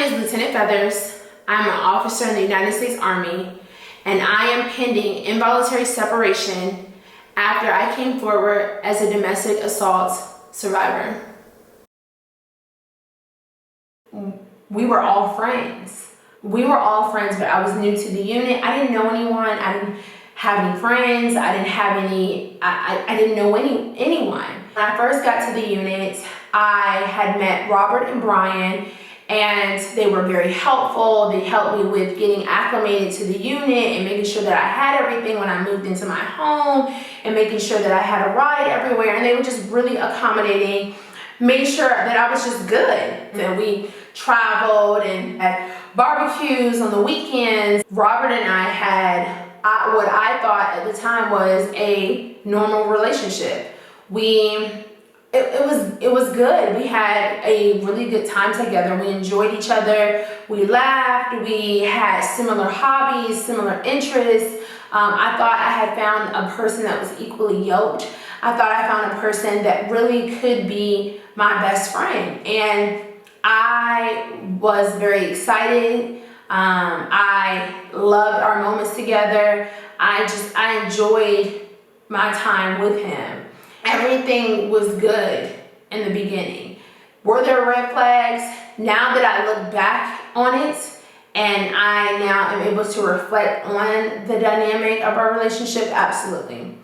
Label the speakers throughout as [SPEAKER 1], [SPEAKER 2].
[SPEAKER 1] Is Lieutenant Feathers. I'm an officer in the United States Army, and I am pending involuntary separation after I came forward as a domestic assault survivor. We were all friends. But I was new to the unit. I didn't know anyone. I didn't have any friends. I didn't know anyone. When I first got to the unit, I had met Robert and Brian, and they were very helpful. They helped me with getting acclimated to the unit and making sure that I had everything when I moved into my home and making sure that I had a ride everywhere. And they were just really accommodating, made sure that I was just good. And we traveled and had barbecues on the weekends. Robert and I had what I thought at the time was a normal relationship. It was good. We had a really good time together. We enjoyed each other. We laughed. We had similar hobbies, similar interests. I thought I had found a person that was equally yoked. I thought I found a person that really could be my best friend. And I was very excited. I loved our moments together. I enjoyed my time with him. Everything was good in the beginning. Were there red flags? Now that I look back on it and I now am able to reflect on the dynamic of our relationship, absolutely.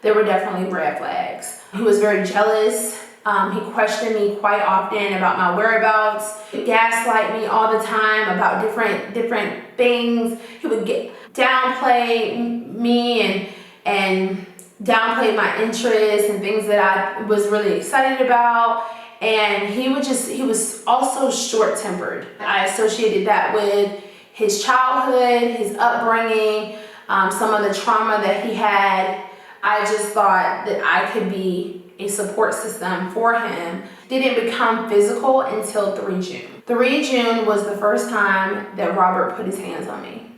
[SPEAKER 1] There were definitely red flags. He was very jealous. He questioned me quite often about my whereabouts. He gaslight me all the time about different things. He would downplay me and downplay my interests and things that I was really excited about. And he was also short-tempered. I associated that with his childhood, his upbringing, some of the trauma that he had. I just thought that I could be a support system for him. Didn't become physical until 3 June. 3 June was the first time that Robert put his hands on me.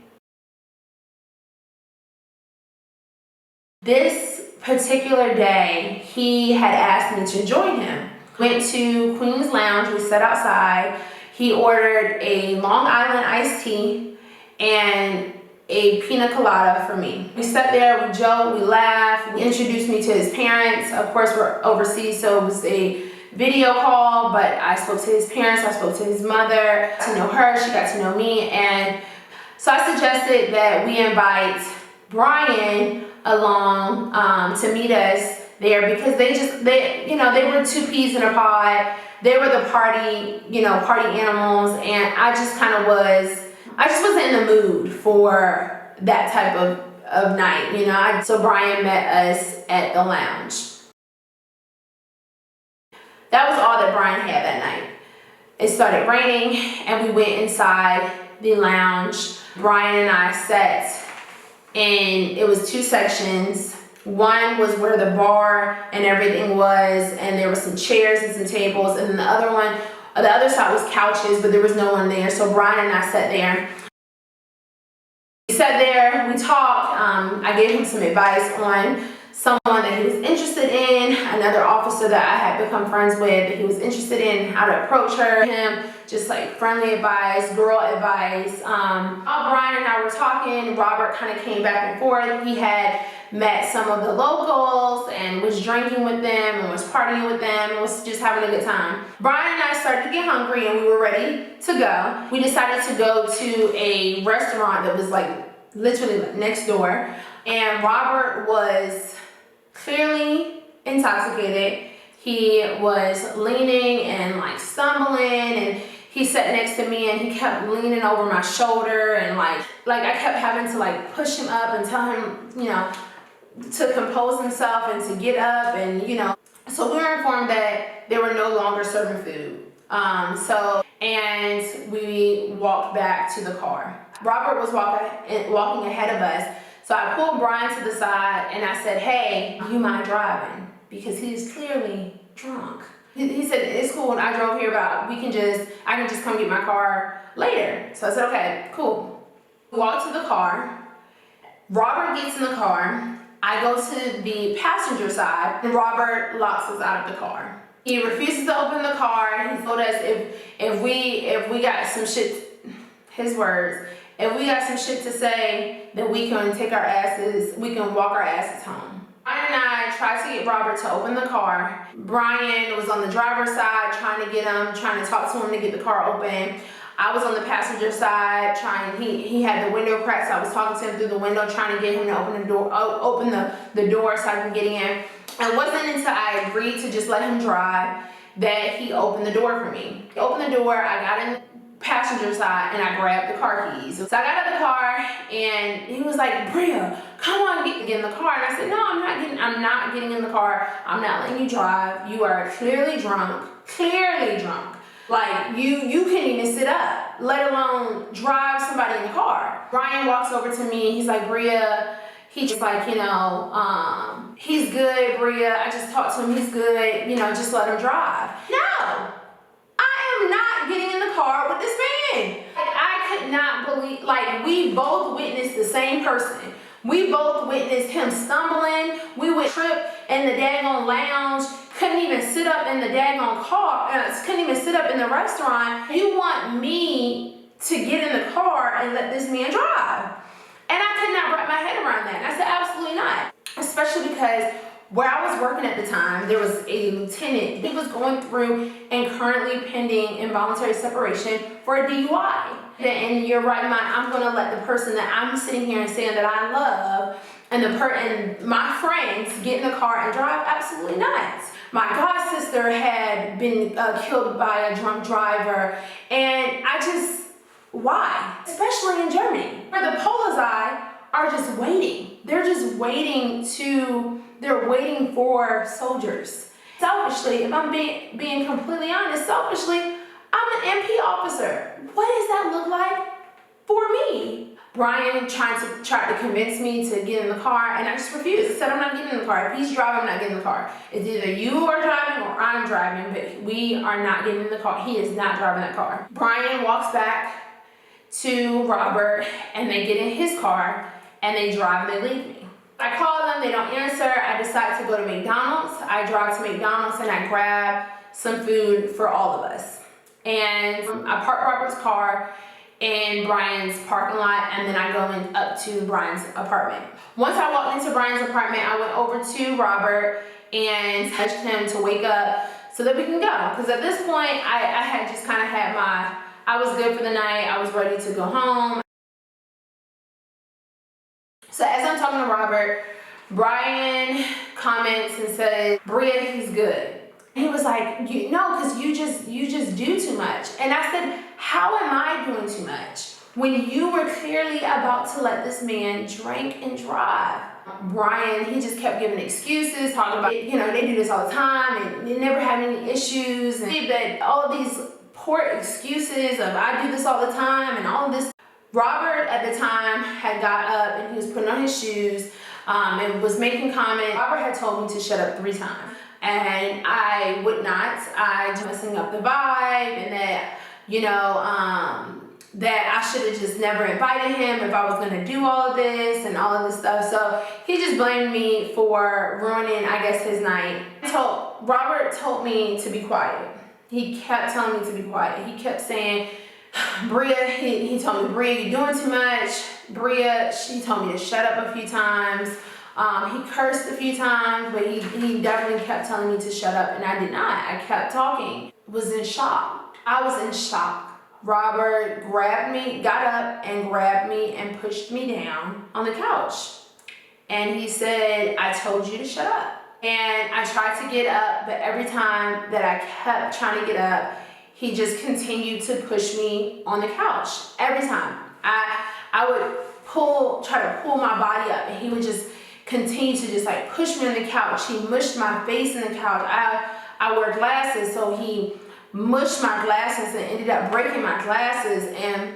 [SPEAKER 1] This particular day, he had asked me to join him. Went to Queen's Lounge, we sat outside. He ordered a Long Island iced tea and a pina colada for me. We sat there, we joked, we laughed. He introduced me to his parents. Of course, we're overseas, so it was a video call, but I spoke to his parents, I spoke to his mother, to know her, she got to know me. And so I suggested that we invite Brian along to meet us there, because they were two peas in a pod. They were the party animals, and I just wasn't in the mood for that type of night, So Brian met us at the lounge. That was all that Brian had that night. It started raining, and we went inside the lounge. Brian and I sat, and it was 2 sections. One was where the bar and everything was, and there were some chairs and some tables, and then the other side was couches, but there was no one there. So Brian and I sat there. We sat there, we talked. I gave him some advice on someone that he was interested in, another officer that I had become friends with that he was interested in, how to approach him, just like friendly advice, girl advice. While Brian and I were talking, Robert kind of came back and forth. He had met some of the locals and was drinking with them and was partying with them and was just having a good time. Brian and I started to get hungry, and we were ready to go. We decided to go to a restaurant that was like literally next door, and Robert was clearly intoxicated. He was leaning and like stumbling, and he sat next to me and he kept leaning over my shoulder, and like I kept having to like push him up and tell him, to compose himself and to get up, and so we were informed that they were no longer serving food. And we walked back to the car. Robert was walking ahead of us. So I pulled Brian to the side and I said, "Hey, you mind driving?" Because he's clearly drunk. He said, "It's cool, I drove here, but I can just come get my car later." So I said, "Okay, cool." We walked to the car. Robert gets in the car. I go to the passenger side, and Robert locks us out of the car. He refuses to open the car. He told us if we got some shit, his words, if we got some shit to say, then we can take our asses, we can walk our asses home. Brian and I tried to get Robert to open the car. Brian was on the driver's side trying to talk to him to get the car open. I was on the passenger side he had the window cracked, so I was talking to him through the window trying to get him to open the door so I can get in. It wasn't until I agreed to just let him drive that he opened the door for me. He opened the door, I got in the passenger side, and I grabbed the car keys. So I got out of the car, and he was like, Bria, come on, get in the car. And I said, no, I'm not getting in the car. I'm not letting you drive. You are clearly drunk. Like, you can't even sit up, let alone drive somebody in the car. Brian walks over to me, he's like, Bria, he's just like, he's good, Bria. I just talked to him, he's good, just let him drive. No, I am not getting in the car with this man. Like, I could not believe, like, we both witnessed the same person. We both witnessed him stumbling. We would trip in the daggone lounge. Couldn't even sit up in the daggone car. Couldn't even sit up in the restaurant. You want me to get in the car and let this man drive? And I could not wrap my head around that. And I said, absolutely not. Especially because where I was working at the time, there was a lieutenant. He was going through and currently pending involuntary separation for a DUI. And you're right, I'm going to let the person that I'm sitting here and saying that I love and my friends get in the car and drive? Absolutely not. My god sister had been killed by a drunk driver, and why? Especially in Germany, where the Polizei are just waiting. They're just waiting they're waiting for soldiers. Selfishly, if I'm being completely honest, selfishly, I'm an MP officer. What does that look like for me? Brian tried to convince me to get in the car, and I just refused. I said, I'm not getting in the car. If he's driving, I'm not getting in the car. It's either you are driving or I'm driving, but we are not getting in the car. He is not driving that car. Brian walks back to Robert, and they get in his car, and they drive, and they leave me. I call them, they don't answer. I decide to go to McDonald's. I drive to McDonald's, and I grab some food for all of us. And I park Robert's car in Brian's parking lot, and then I go up to Brian's apartment. Once I walked into Brian's apartment, I went over to Robert and touched him to wake up so that we can go. Because at this point, I had just kind of I was good for the night. I was ready to go home. So as I'm talking to Robert, Brian comments and says, Bria, he's good. He was like, no, because you just do too much. And I said, how am I doing too much when you were clearly about to let this man drink and drive? Brian, he just kept giving excuses, talking about, they do this all the time and they never have any issues, and that all of these poor excuses of I do this all the time and all of this. Robert at the time had got up and he was putting on his shoes and was making comments. Robert had told me to shut up 3 times. And I would not. I was messing up the vibe, and that, that I should have just never invited him if I was going to do all of this and all of this stuff. So he just blamed me for ruining, I guess, his night. Robert told me to be quiet. He kept telling me to be quiet. He kept saying, Bria, he told me, Bria, you're doing too much. Bria, she told me to shut up a few times. He cursed a few times, but he definitely kept telling me to shut up, and I did not. I kept talking. Was in shock. I was in shock. Robert got up and grabbed me and pushed me down on the couch. And he said, I told you to shut up. And I tried to get up, but every time that I kept trying to get up, he just continued to push me on the couch. Every time. I would try to pull my body up, and he would just continue to just like push me on the couch. He mushed my face in the couch. I wear glasses, so he mushed my glasses and ended up breaking my glasses, and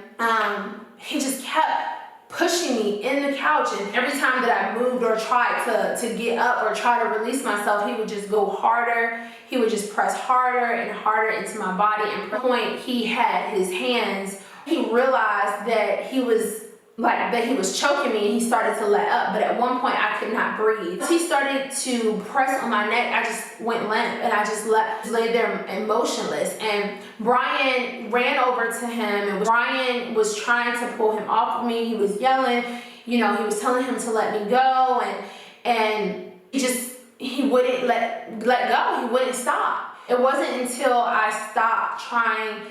[SPEAKER 1] he just kept pushing me in the couch, and every time that I moved or tried to get up or try to release myself, he would just go harder. He would just press harder and harder into my body, and at the point he had his hands, he realized that he was like that he was choking me, and he started to let up, but at one point I could not breathe. He started to press on my neck. I just went limp, and I just lay there emotionless. And Brian ran over to him, and Brian was trying to pull him off of me. He was yelling, he was telling him to let me go, and he wouldn't let go. He wouldn't stop. It wasn't until I stopped trying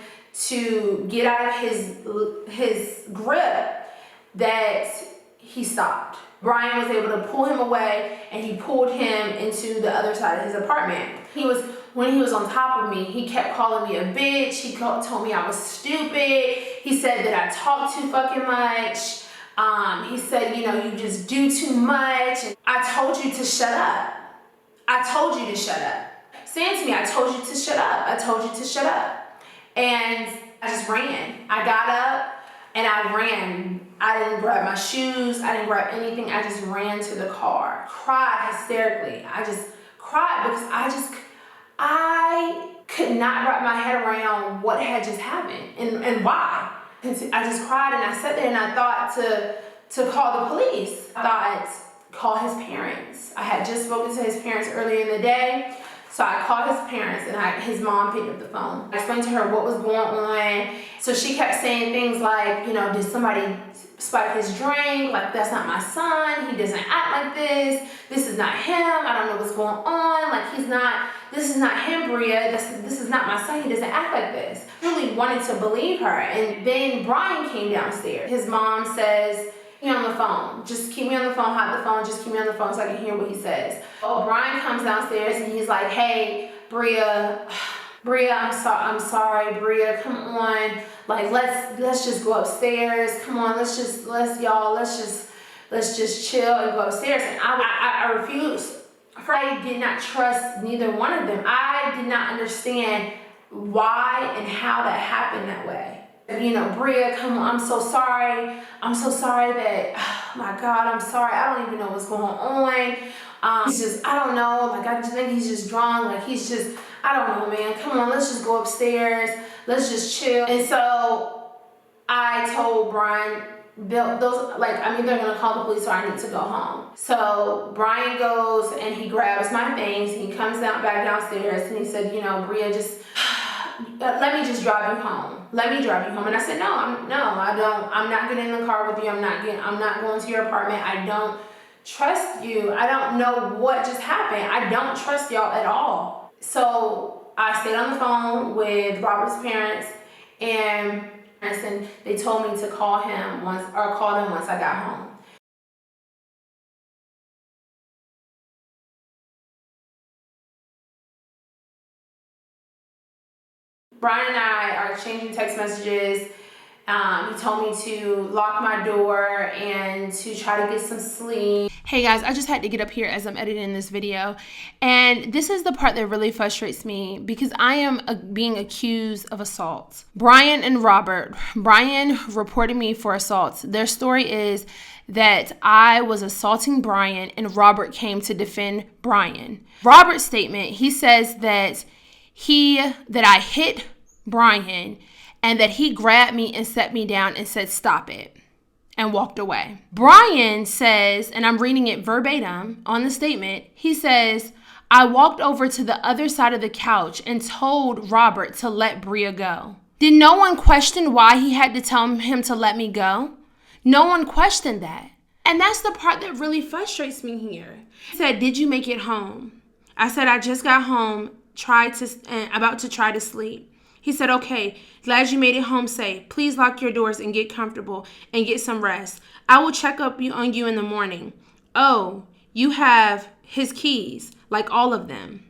[SPEAKER 1] to get out of his grip that he stopped. Brian was able to pull him away, and he pulled him into the other side of his apartment. When he was on top of me, he kept calling me a bitch. He told me I was stupid. He said that I talk too fucking much. He said, you just do too much. And I told you to shut up. I told you to shut up. Saying to me, I told you to shut up. I told you to shut up. And I just ran. I got up and I ran. I didn't grab my shoes. I didn't grab anything. I just ran to the car. Cried hysterically. I just cried because I could not wrap my head around what had just happened and why. I just cried, and I sat there and I thought to call the police. I thought, call his parents. I had just spoken to his parents earlier in the day. So I called his parents, and his mom picked up the phone. I explained to her what was going on. So she kept saying things like, did somebody spike his drink? Like, that's not my son. He doesn't act like this. This is not him. I don't know what's going on. Like, this is not him, Bria. This is not my son. He doesn't act like this. I really wanted to believe her. And then Brian came downstairs. His mom says, keep me on the phone. Just keep me on the phone, hide the phone, just keep me on the phone so I can hear what he says. Oh, Brian comes downstairs and he's like, hey, Bria, I'm sorry, Bria, come on. Like, let's just go upstairs. Come on, let's just chill and go upstairs. And I refused. I did not trust neither one of them. I did not understand why and how that happened that way. Bria, come on, I'm so sorry. I'm so sorry that, oh my God, I'm sorry. I don't even know what's going on. I don't know. Like, I just think he's just drunk. Like, I don't know, man. Come on, let's just go upstairs. Let's just chill. And so I told Brian, I'm either going to call the police or I need to go home. So Brian goes and he grabs my things and he comes back downstairs and he said, Bria, just let me just drive you home. Let me drive you home. And I said, I'm not getting in the car with you. I'm not going to your apartment. I don't trust you. I don't know what just happened. I don't trust y'all at all. So I stayed on the phone with Robert's parents, and they told me to call them once I got home. Brian and I are exchanging text messages. He told me to lock my door and to try to get some sleep. Hey guys, I just had to get up here as I'm editing this video. And this is the part that really frustrates me because I am being accused of assault. Brian and Robert. Brian reported me for assault. Their story is that I was assaulting Brian and Robert came to defend Brian. Robert's statement, he says that I hit Brian and that he grabbed me and set me down and said, stop it, and walked away. Brian says, and I'm reading it verbatim on the statement, he says, I walked over to the other side of the couch and told Robert to let Bria go. Did no one question why he had to tell him to let me go? No one questioned that. And that's the part that really frustrates me here. He said, did you make it home? I said, I just got home, about to try to sleep. He said, okay, glad you made it home safe. Please lock your doors and get comfortable and get some rest. I will check up on you in the morning. Oh, you have his keys, like all of them.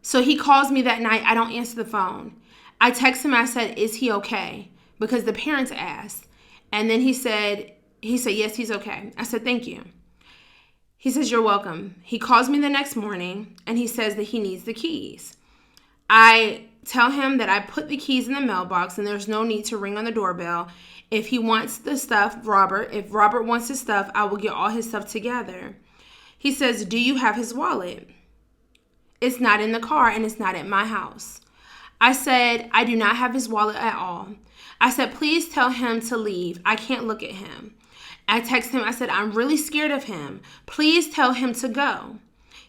[SPEAKER 1] So he calls me that night. I don't answer the phone. I text him. I said, is he okay? Because the parents asked. And then he said, yes, he's okay. I said, thank you. He says, you're welcome. He calls me the next morning and he says that he needs the keys. I tell him that I put the keys in the mailbox and there's no need to ring on the doorbell. If he wants the stuff, if Robert wants his stuff, I will get all his stuff together. He says, do you have his wallet? It's not in the car and it's not at my house. I said, I do not have his wallet at all. I said, please tell him to leave. I can't look at him. I texted him. I said, I'm really scared of him. Please tell him to go.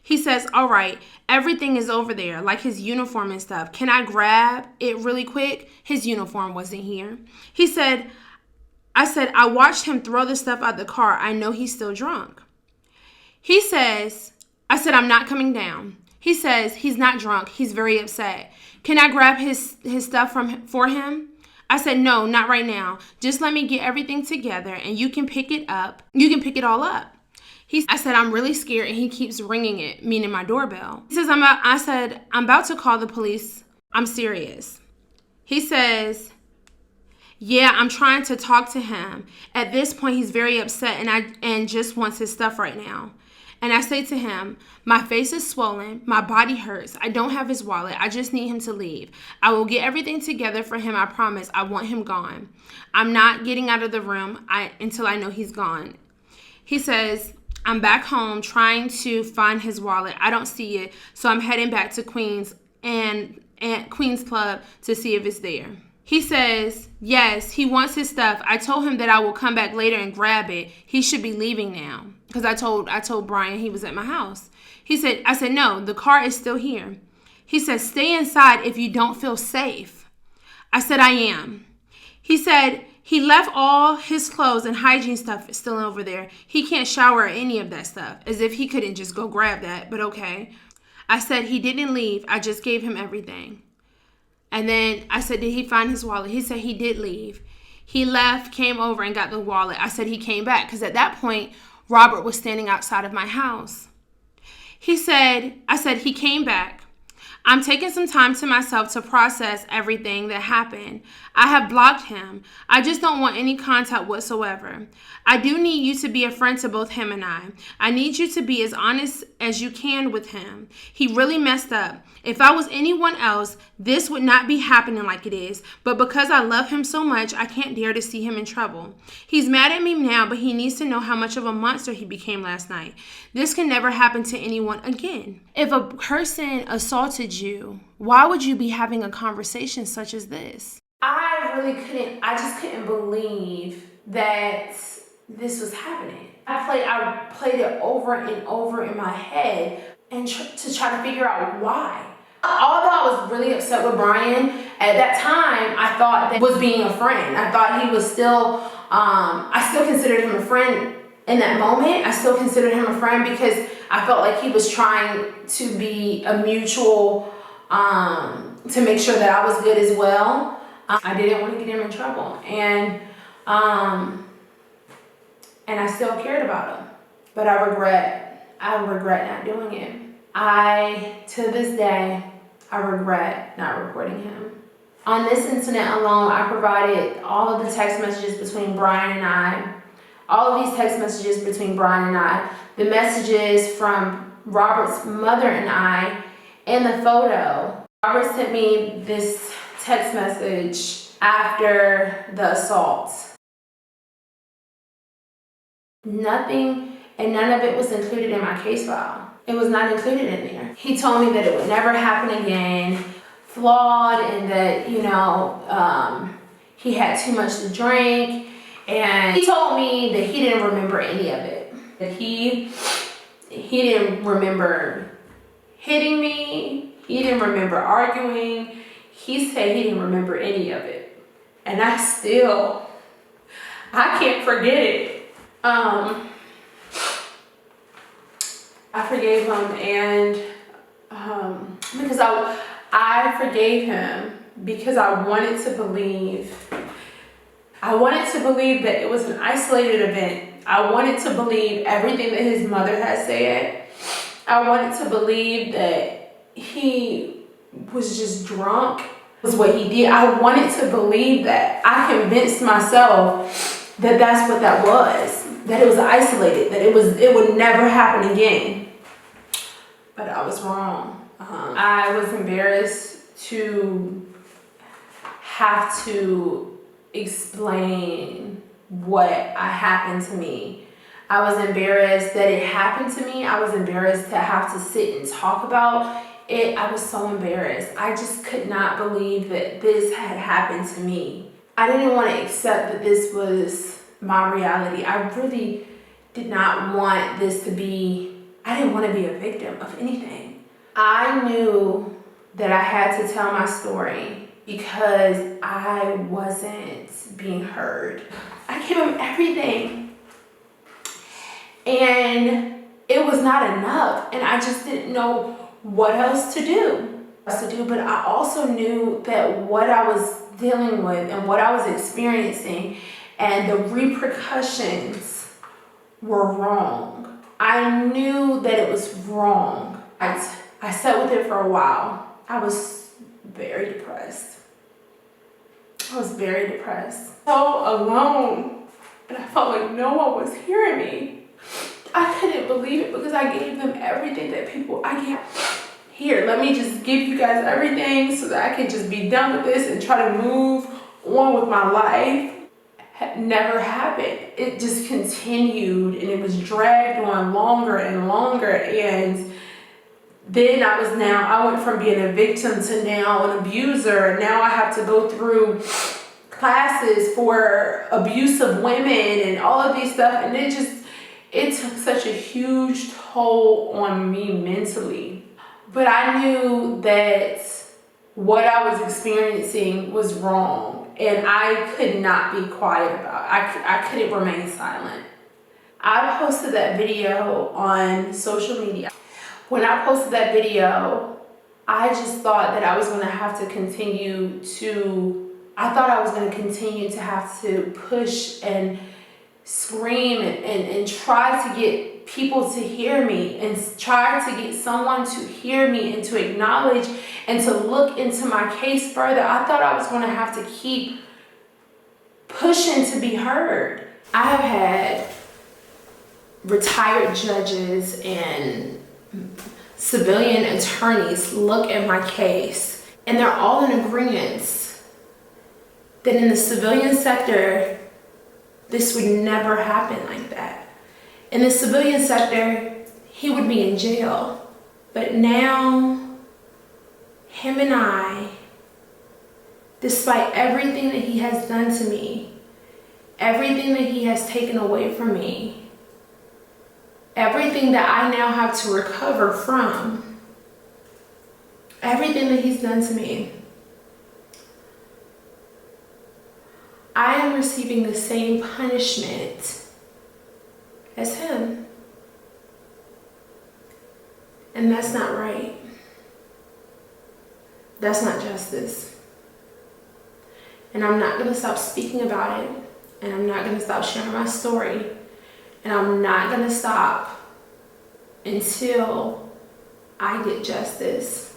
[SPEAKER 1] He says, all right, everything is over there, like his uniform and stuff. Can I grab it really quick? His uniform wasn't here. I said, I watched him throw the stuff out the car. I know he's still drunk. He says, I said, I'm not coming down. He says, he's not drunk. He's very upset. Can I grab his stuff for him? I said, no, not right now. Just let me get everything together and you can pick it up. You can pick it all up. I said, I'm really scared, and he keeps ringing it, meaning my doorbell. He says, I said, I'm about to call the police. I'm serious. He says, yeah, I'm trying to talk to him. At this point, he's very upset and just wants his stuff right now. And I say to him, my face is swollen. My body hurts. I don't have his wallet. I just need him to leave. I will get everything together for him. I promise. I want him gone. I'm not getting out of the room until I know he's gone. He says, I'm back home trying to find his wallet. I don't see it. So I'm heading back to Queens and Queens Club to see if it's there. He says, yes, he wants his stuff. I told him that I will come back later and grab it. He should be leaving now. Because I told Brian he was at my house. I said, no, the car is still here. He says, stay inside if you don't feel safe. I said, I am. He said, he left all his clothes and hygiene stuff still over there. He can't shower or any of that stuff. As if he couldn't just go grab that, but okay. I said, he didn't leave. I just gave him everything. And then I said, did he find his wallet? He said he did leave. He left, came over and got the wallet. I said he came back because at that point, Robert was standing outside of my house. I said he came back. I'm taking some time to myself to process everything that happened. I have blocked him. I just don't want any contact whatsoever. I do need you to be a friend to both him and I. I need you to be as honest as you can with him. He really messed up. If I was anyone else, this would not be happening like it is. But because I love him so much, I can't dare to see him in trouble. He's mad at me now, but he needs to know how much of a monster he became last night. This can never happen to anyone again. If a person assaulted you, why would you be having a conversation such as this? I just couldn't believe that this was happening. I played it over and over in my head and to try to figure out why. Although I was really upset with Brian, at that time, I thought that was being a friend. I thought he was still, I still considered him a friend in that moment. I still considered him a friend because I felt like he was trying to be a mutual, to make sure that I was good as well. I didn't want to get him in trouble. And I still cared about him. But I regret not doing it. To this day, I regret not reporting him. On this incident alone, I provided all of the text messages between Brian and I. All of these text messages between Brian and I. The messages from Robert's mother and I. And the photo. Robert sent me this text message after the assault. Nothing and none of it was included in my case file. It was not included in there. He told me that it would never happen again, flawed, and that, he had too much to drink. And he told me that he didn't remember any of it. That he didn't remember hitting me. He didn't remember arguing. He said he didn't remember any of it. And I can't forget it. I forgave him, and because I forgave him because I wanted to believe that it was an isolated event. I wanted to believe everything that his mother had said. I wanted to believe that he was just drunk, was what he did. I wanted to believe that. I convinced myself that that's what that was. That it was isolated, that it would never happen again. But I was wrong. I was embarrassed to have to explain what happened to me. I was embarrassed that it happened to me. I was embarrassed to have to sit and talk about it. I was so embarrassed. I just could not believe that this had happened to me. I didn't want to accept that this was my reality. I really did not want this to be, I didn't want to be a victim of anything. I knew that I had to tell my story because I wasn't being heard. I gave him everything, and it was not enough, and I just didn't know what else to do. But I also knew that what I was dealing with and what I was experiencing and the repercussions were wrong. I knew that it was wrong. I sat with it for a while. I was very depressed. So alone, and I felt like no one was hearing me. I couldn't believe it because I gave them everything that here, let me just give you guys everything so that I can just be done with this and try to move on with my life. Never happened. It just continued, and it was dragged on longer and longer. And then I went from being a victim to now an abuser. And now I have to go through classes for abuse of women and all of these stuff. And it took such a huge toll on me mentally. But I knew that what I was experiencing was wrong, and I could not be quiet about it. I couldn't remain silent. I posted that video on social media. When I posted that video, I just thought that I was going to have to continue to have to push and scream and try to get people to hear me and try to get someone to hear me and to acknowledge and to look into my case further. I thought I was going to have to keep pushing to be heard. I have had retired judges and civilian attorneys look at my case, and they're all in agreement that in the civilian sector, this would never happen like that. In the civilian sector, he would be in jail. But now, him and I, despite everything that he has done to me, everything that he has taken away from me, everything that I now have to recover from, everything that he's done to me, I am receiving the same punishment as him. And that's not right. That's not justice. And I'm not going to stop speaking about it. And I'm not going to stop sharing my story. And I'm not going to stop until I get justice.